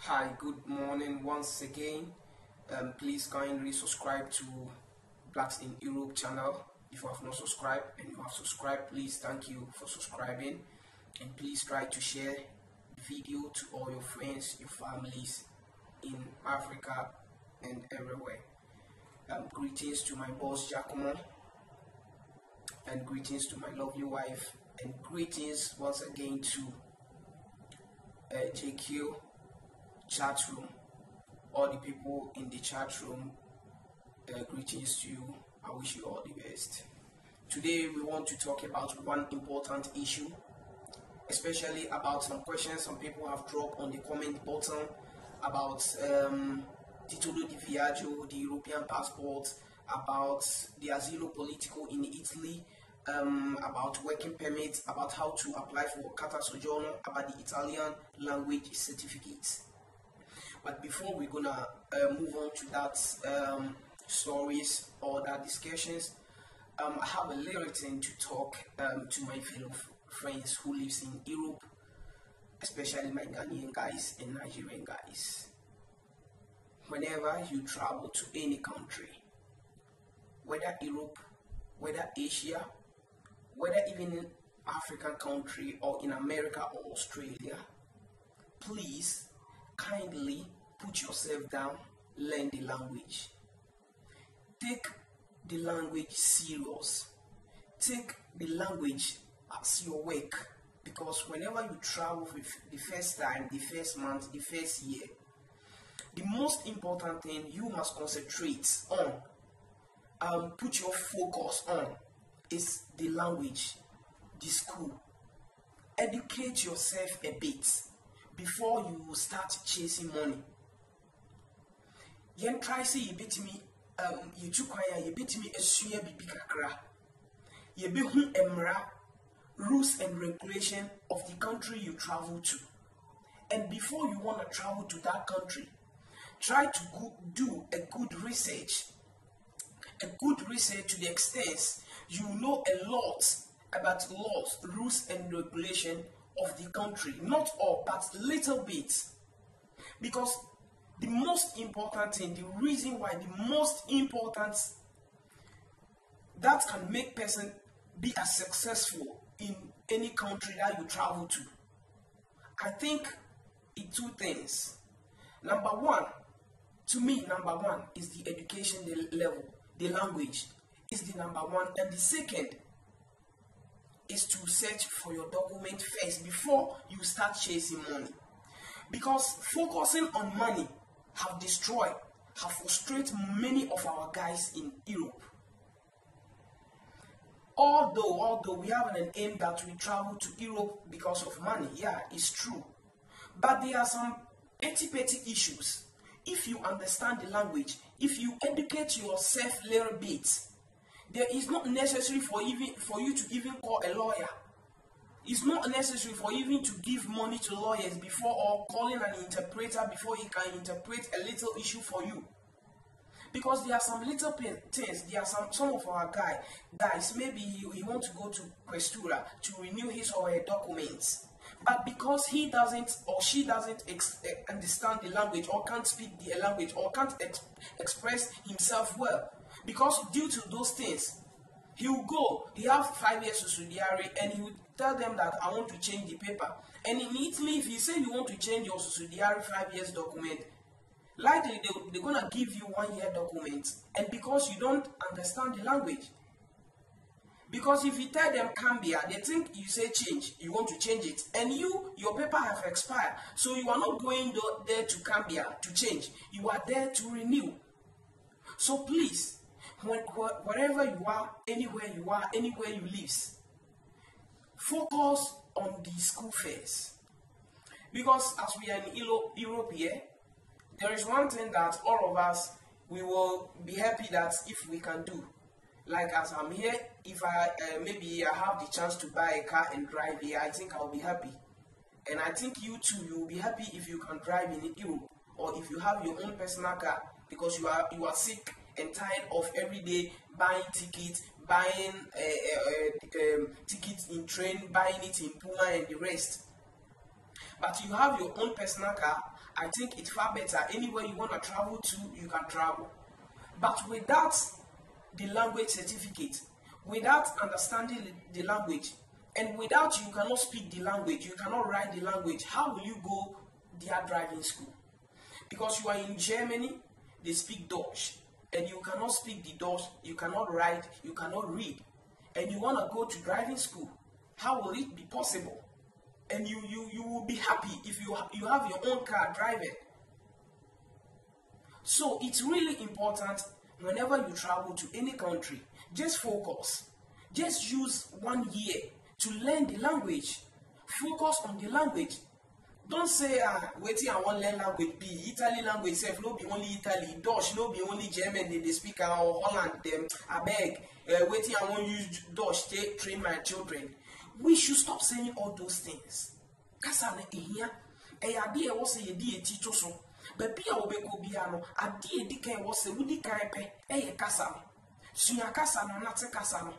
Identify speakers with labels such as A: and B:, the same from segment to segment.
A: Hi, good morning once again. Please kindly subscribe to Blacks in Europe channel. If you have not subscribed and you have subscribed, please thank you for subscribing, and please try to share the video to all your friends, your families in Africa and everywhere. Greetings to my boss Giacomo, and greetings to my lovely wife, and greetings once again to JQ chat room, all the people in the chat room. Greetings to you. I wish you all the best. Today we want to talk about one important issue, especially about some questions some people have dropped on the comment button about Titolo di Viaggio, the European passport, about the asilo politico in Italy, about working permits, about how to apply for Carta Soggiorno, about the Italian language certificates. But before we're gonna move on to that stories or that discussions, I have a little thing to talk to my fellow friends who lives in Europe, especially my Ghanaian guys and Nigerian guys. Whenever you travel to any country, whether Europe, whether Asia, whether even in African country or in America or Australia, please kindly put yourself down, learn the language. Take the language serious. Take the language as your work, because whenever you travel with the first time, the first month, the first year, the most important thing you must concentrate on, put your focus on, is the language, the school. Educate yourself a bit before you start chasing money. Yen try say you beat me, you took kwaya, you beat me a suya bibi kakra. You be who emra rules and regulation of the country you travel to. And before you want to travel to that country, try to do a good research. A good research to the extent you know a lot about laws, rules and regulation of the country. Not all, but little bit. Because the most important thing, the reason why the most important that can make person be as successful in any country that you travel to, I think it's two things. Number one is the education level, the language is the number one, and the second is to search for your document first before you start chasing money. Because focusing on money have frustrated many of our guys in Europe. Although we have an aim that we travel to Europe because of money, yeah, it's true. But there are some petty issues. If you understand the language, if you educate yourself a little bit, there is not necessary for you to even call a lawyer. It's not necessary for you even to give money to lawyers before, or calling an interpreter before he can interpret a little issue for you. Because there are some little things. There are some of our guys, maybe he want to go to Questura to renew his or her documents. But because he doesn't or she doesn't understand the language, or can't speak the language, or can't express himself well, because due to those things, he will go, he have 5 years subsidiary, and he will tell them that I want to change the paper. And immediately, if you say you want to change your subsidiary 5 years document, likely they're going to give you 1 year document. And because you don't understand the language. Because if you tell them Cambia, they think you say change, you want to change it. And your paper have expired. So you are not going there to Cambia to change. You are there to renew. So please, wherever you are, anywhere you live, focus on the school first. Because as we are in Europe here, there is one thing that all of us, we will be happy that if we can do. Like as I'm here, if maybe I have the chance to buy a car and drive here, I think I'll be happy. And I think you too, you'll be happy if you can drive in Europe, or if you have your own personal car, because you are sick and tired of every day buying tickets, buying tickets in train, buying it in Puma and the rest. But you have your own personal car, I think it's far better. Anywhere you want to travel to, you can travel. But without the language certificate, without understanding the language, and without you cannot speak the language, you cannot write the language, how will you go their driving school? Because you are in Germany, they speak Dutch, and you cannot speak the Dutch, you cannot write, you cannot read, and you want to go to driving school. How will it be possible? And you will be happy if you have your own car, drive it. So it's really important whenever you travel to any country, just focus. Just use 1 year to learn the language. Focus on the language. Don't say, waiting, I want to learn language B. Italy language self, no be only Italy. Dutch, no be only German, they speak, or Holland, them. I beg, waiting, I want to use Dutch to train my children. We should stop saying all those things. Kasane ehia, adi was a di teacher so. But be a obeko biano, adi dika was a woody kaipe, kasano. Sunya kasano, not a kasano.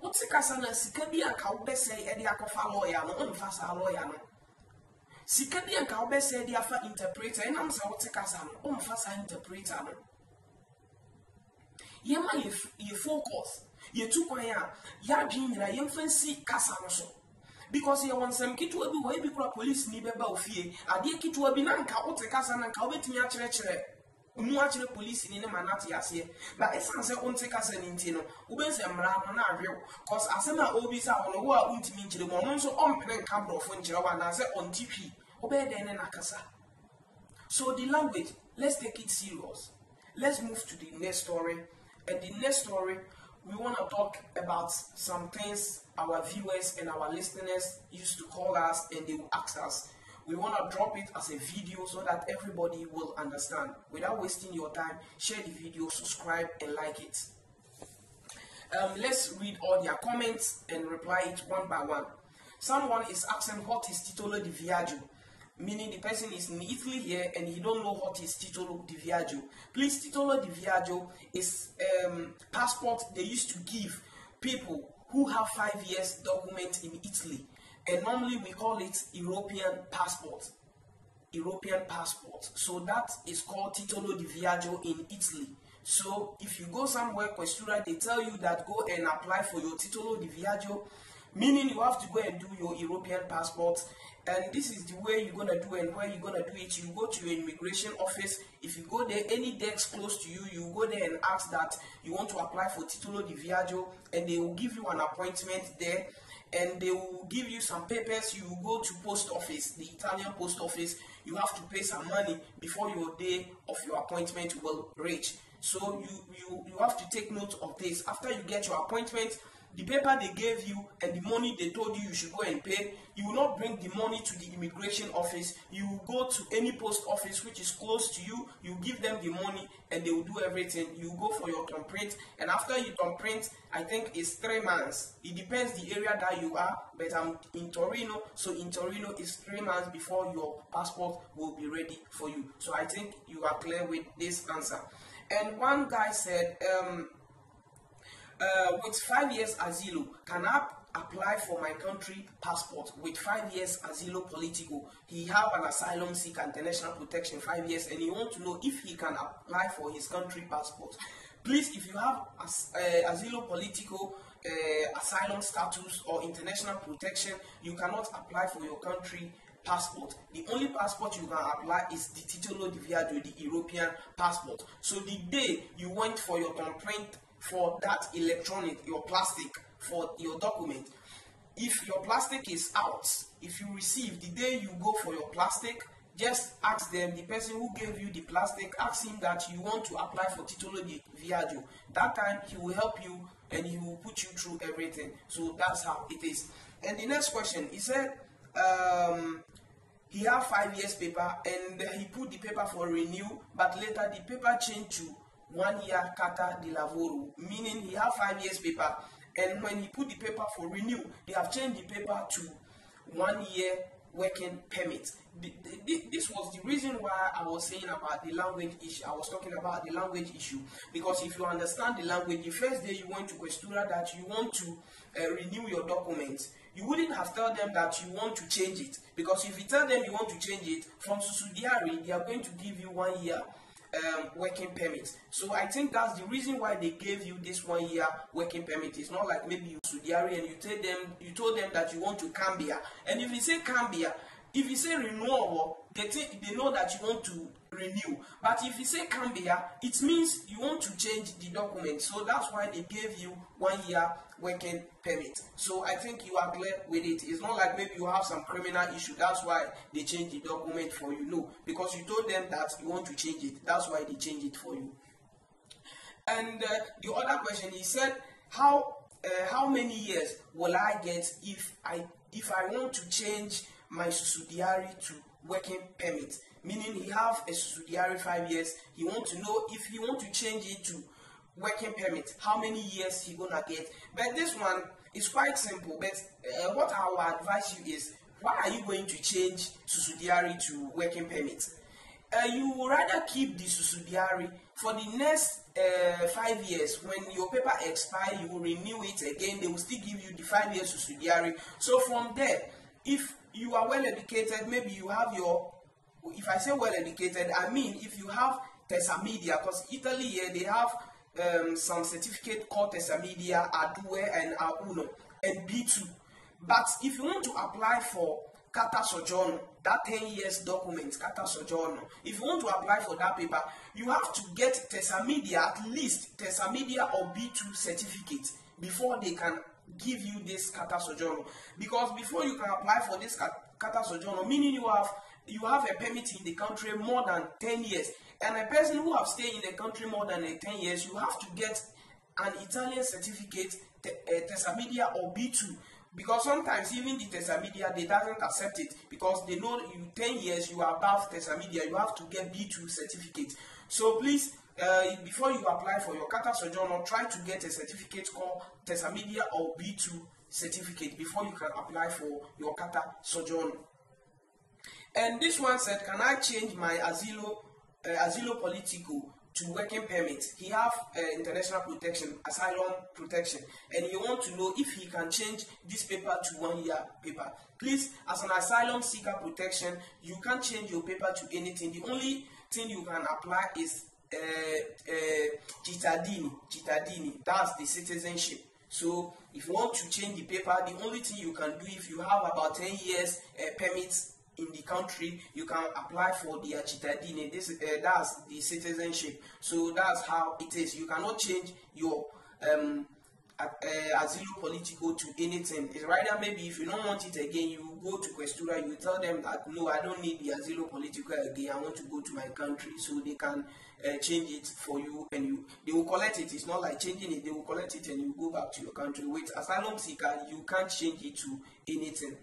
A: What's a kasana? Sikabi and Kaube say Ediakofa lawyer, no unfasa lawyer. Sikabi and Kaube say Diafa interpreter, and I'm so what's a kasano, unfasa interpreter. Yema, you focus. You took my yarding in a infancy casano. Because you want some kit will be way before police need a fear. A dear kit will be nanka, what a casan and cowbet me a church. Much police in a manati as here. But it's answer on take us an intino. Ubens and Ramana real. Cause as an obisa on the world won't mean to the moment so on pen camp of Funcherawan and I said on TP. Obey then and Akasa. So the language, let's take it serious. Let's move to the next story. And the next story, we want to talk about some things our viewers and our listeners used to call us and they will ask us. We want to drop it as a video so that everybody will understand. Without wasting your time, share the video, subscribe and like it. Let's read all their comments and reply it one by one. Someone is asking what is Titolo di Viaggio, meaning the person is in Italy here and he don't know what is Titolo di Viaggio. Please, Titolo di Viaggio is passport they used to give people who have 5 years document in Italy, and normally we call it European passport. European passport. So that is called Titolo di Viaggio in Italy. So if you go somewhere, Questura, they tell you that go and apply for your Titolo di Viaggio, meaning you have to go and do your European passport. And this is the way you're gonna do and where you're gonna do it. You go to your immigration office. If you go there, any desk close to you, you go there and ask that you want to apply for Titolo di Viaggio, and they will give you an appointment there, and they will give you some papers. You go to post office, the Italian post office. You have to pay some money before your day of your appointment will reach. So you have to take note of this. After you get your appointment, the paper they gave you and the money they told you should go and pay, you will not bring the money to the immigration office. You will go to any post office which is close to you, you give them the money and they will do everything. You go for your thumbprint, and after you thumbprint, I think it's 3 months. It depends the area that you are, but I'm in Torino, so in Torino it's 3 months before your passport will be ready for you. So I think you are clear with this answer. And one guy said, with 5 years asilo, can I apply for my country passport with 5 years asilo politico? He have an asylum seeker international protection 5 years, and he want to know if he can apply for his country passport. Please, if you have asilo politico, asylum status or international protection, you cannot apply for your country passport. The only passport you can apply is the Titolo di Viaggio, the European passport. So the day you went for your thumbprint for that electronic, your plastic for your document, if your plastic is out, if you receive the day you go for your plastic, just ask them, the person who gave you the plastic, ask him that you want to apply for Titolo di Viaggio. That time he will help you and he will put you through everything. So that's how it is. And the next question, he said he had 5 years paper and he put the paper for renew, but later the paper changed to 1 year carta di lavoro, meaning he had 5 years paper, and when he put the paper for renew, they have changed the paper to 1 year working permit. This was the reason why I was saying about the language issue. I was talking about the language issue, because if you understand the language, the first day you went to Questura that you want to renew your documents, you wouldn't have told them that you want to change it, because if you tell them you want to change it from Susudiyari, they are going to give you 1 year working permit. So I think that's the reason why they gave you this 1 year working permit. It's not like maybe you Sudiari and you told them that you want to Cambia, and if you say Cambia, if you say renewable, they know that you want to renew. But if you say Cambia, it means you want to change the document. So that's why they gave you 1 year working permit. So I think you are clear with it. It's not like maybe you have some criminal issue, that's why they change the document for you. No, because you told them that you want to change it. That's why they change it for you. And the other question, he said, how many years will I get if I want to change my Susudiyari to working permit? Meaning he have a Susudiyari 5 years. He want to know if he want to change it to working permit, how many years he gonna get. But this one is quite simple. But what I will advise you is, why are you going to change Susudiyari to working permit? You would rather keep the Susudiyari for the next 5 years. When your paper expire, you will renew it again. They will still give you the 5 years Susudiyari. So from there, if you are well educated, maybe you have your, if I say well educated, I mean if you have Tesa Media, because Italy here they have some certificate called Tesa Media, A2 and A1 and B2. But if you want to apply for Carta Soggiorno, that 10 years document, Carta Soggiorno, if you want to apply for that paper, you have to get Tesa Media, at least Tesa Media or B2 certificate before they can give you this Carta Soggiorno. Because before you can apply for this Carta Soggiorno, meaning you have a permit in the country more than 10 years. And a person who have stayed in the country more than 10 years, you have to get an Italian certificate, Tesa Media or B2. Because sometimes even the Tesa Media, they doesn't accept it, because they know you 10 years you are above Tesa Media, you have to get B2 certificate. So please, before you apply for your Carta Soggiorno, try to get a certificate called Tesa Media or B2 certificate before you can apply for your Carta Soggiorno. And this one said, can I change my asilo politico to working permit? He have international protection, asylum protection, and he want to know if he can change this paper to 1 year paper. Please, as an asylum seeker protection, you can't change your paper to anything. The only thing you can apply is cittadini, that's the citizenship. So if you want to change the paper, the only thing you can do, if you have about 10 years permits in the country, you can apply for the cittadini. That's the citizenship. So that's how it is. You cannot change your asilo politico to anything. It's rather, maybe if you don't want it again, you go to Questura, you tell them that no, I don't need the asilo politico again, I want to go to my country. So they can change it for you, and they will collect it. It's not like changing it, they will collect it and you go back to your country. With asylum seeker, you can't change it to anything.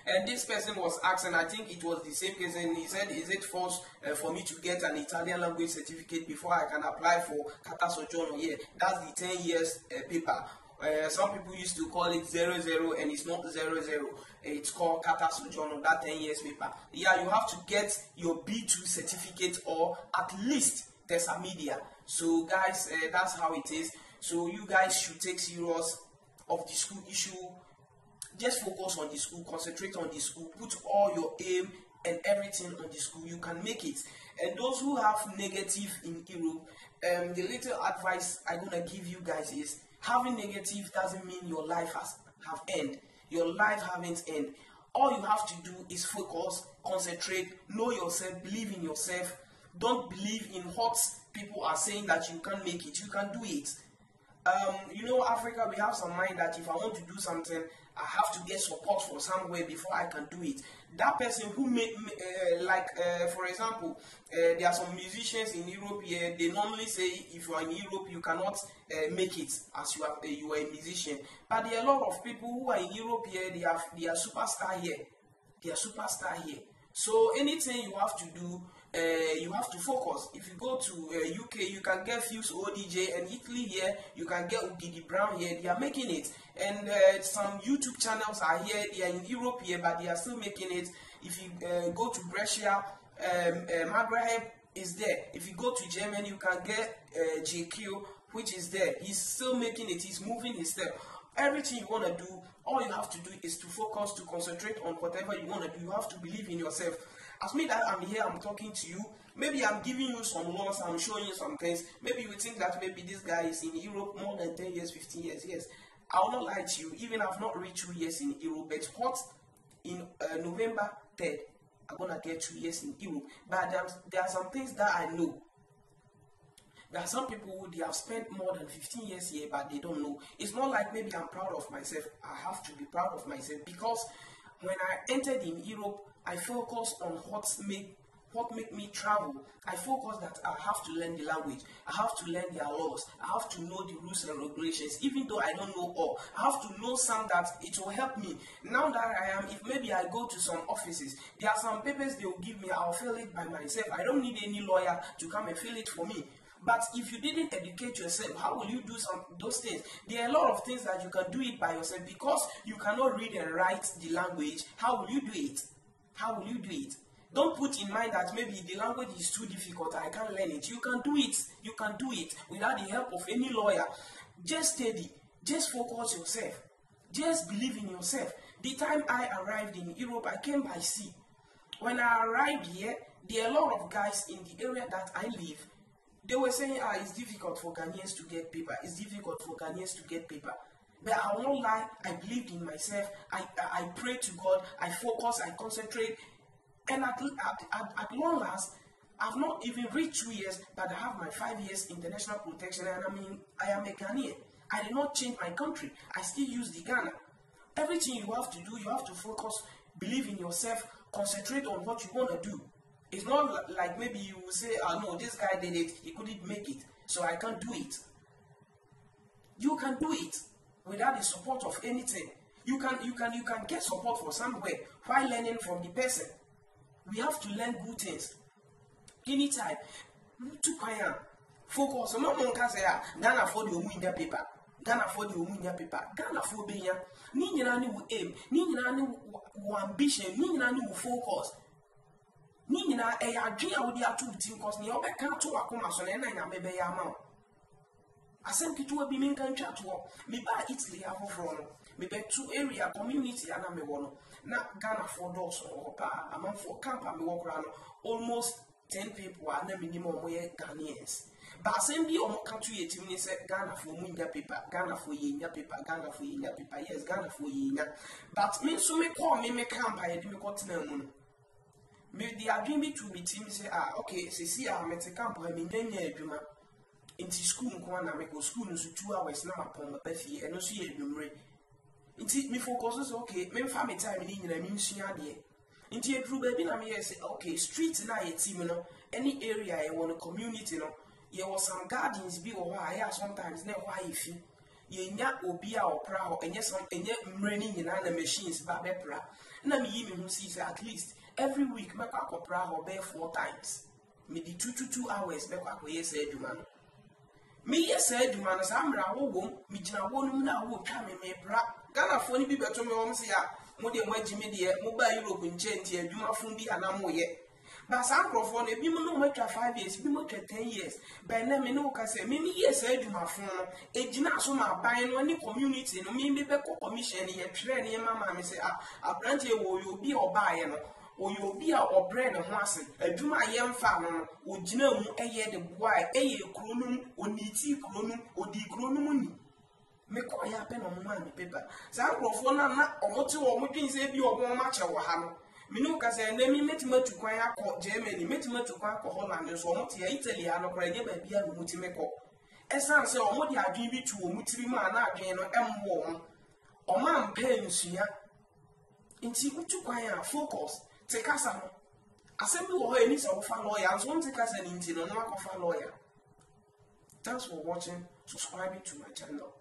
A: And this person was asking, I think it was the same person, he said, is it forced for me to get an Italian language certificate before I can apply for Carta Soggiorno? Yeah, that's the 10 years paper. Some people used to call it 00, and it's not 00. It's called Carta Soggiorno, that 10 years paper. Yeah, you have to get your B2 certificate or at least Tesa Media. So guys, that's how it is. So you guys should take serious of the school issue. Just focus on the school, concentrate on the school, put all your aim and everything on the school. You can make it. And those who have negative in Europe, the little advice I'm gonna give you guys is, having negative doesn't mean your life have end. Your life haven't end. All you have to do is focus, concentrate, know yourself, believe in yourself. Don't believe in what people are saying that you can't make it. You can do it. You know, Africa, we have some mind that if I want to do something, I have to get support from somewhere before I can do it. That person who made, for example, there are some musicians in Europe here, they normally say if you are in Europe, you cannot make it as you are a musician. But there are a lot of people who are in Europe here, they are superstar here. They are superstar here. So anything you have to do, you have to focus. If you go to UK, you can get Fuse ODJ, and Italy here, you can get Ugidi Brown here. They are making it. And some YouTube channels are here. They are in Europe here, but they are still making it. If you go to Brescia, Maghreb is there. If you go to Germany, you can get JQ, which is there. He's still making it. He's moving his step. Everything you want to do, all you have to do is to focus, to concentrate on whatever you want to do. You have to believe in yourself. As me that I'm here, I'm talking to you. Maybe I'm giving you some laws, I'm showing you some things. Maybe you think that maybe this guy is in Europe more than 10 years, 15 years. Yes, I will not lie to you. Even I've not reached 2 years in Europe, but what in November 3rd, I'm gonna get 2 years in Europe. But there are some things that I know. There are some people who they have spent more than 15 years here, but they don't know. It's not like maybe I'm proud of myself. I have to be proud of myself because when I entered in Europe, I focused on what make me travel. I focus that I have to learn the language, I have to learn their laws, I have to know the rules and regulations, even though I don't know all. I have to know some that it will help me. Now that I am, if maybe I go to some offices, there are some papers they will give me, I'll fill it by myself. I don't need any lawyer to come and fill it for me. But if you didn't educate yourself, how will you do those things? There are a lot of things that you can do it by yourself because you cannot read and write the language. How will you do it? How will you do it? Don't put in mind that maybe the language is too difficult, I can't learn it. You can do it. You can do it without the help of any lawyer. Just study. Just focus yourself. Just believe in yourself. The time I arrived in Europe, I came by sea. When I arrived here, there are a lot of guys in the area that I live. They were saying, it's difficult for Ghanaians to get paper. It's difficult for Ghanaians to get paper. But I won't lie, I believed in myself. I prayed to God. I focus, I concentrate. And at long last, I've not even reached 2 years, but I have my 5 years international protection. And I am a Ghanaian. I did not change my country. I still use the Ghana. Everything you have to do, you have to focus, believe in yourself, concentrate on what you want to do. It's not like maybe you will say, no, this guy did it, he couldn't make it, so I can't do it. You can do it without the support of anything. You can get support for somewhere while learning from the person. We have to learn good things. Anytime, focus. No one can say, Ghana for the Omunya paper. Ghana for the Omunya paper. Ghana for Benya. Ninjani will aim. Ninjani will ambition. Ninjani will focus. Nina a dream I would have to think because near back can't talk so then I may be a man. I sent it to a beaming country to walk. Me by Italy, I have from me back 2 area community and I'm a one. Not Ghana for doors or a month for camp and me walk around. Almost 10 people are the minimum way Ghanaians. But send me on country 8 minutes Ghana for Munya paper, Ghana for Yenya paper, Ghana for Yenya paper, yes, Ghana for Yenya. But me so me call me camp I didn't got no. The agreement to me team say, okay, see, I'm at a camp where I'm in Juma. Into school, I make school in 2 hours now upon my birthday, and no see a memory. Into me focus, okay, maybe family time in a music idea. Into a true baby, I'm here say, okay, streets and I team, any area I want a community, there was some gardens be or why sometimes never why if you not obia or proud, and yes, and yet running in other machines, Babepra. And I'm even who sees at least. Every week, I go to 4 times. Me di 2 hours, I go yes, Eduman. Me yes, Eduman, as I'm Rawo, me jina wonu na wo twa me bra. Ghana for ni bi beto me wom se ya, mo de waji me de mobile Europe nche nti adwuma fun bi anamo ye. But some crofo na bi mo no matwa 5 years, bi mo twa 10 years. By na me no ka say me yes, Eduma fun no, e jina so ma ban no ni community no me be ko commission ye twerɛ ne mama me say abrante wo yo bi obaye no. Or you'll be our bread and house, a Juma yam farmer, or Jinum, a year the boy, a cronum, or niti cronum, or de cronum. Make what happen on money paper. Some profona or what two or what say you or one match or ham. Minuka said, let me met me to quiet Germany, met me to quiet Holland, so what Italy and Ukraine by beer mutimeco. As I say, or what you are giving to Mutima and again or M1 or man paying here. Inti to quiet focus. Take us out. Assembly or any sort of lawyer, and so take us an intel on a lawyer. Thanks for watching, subscribing to my channel.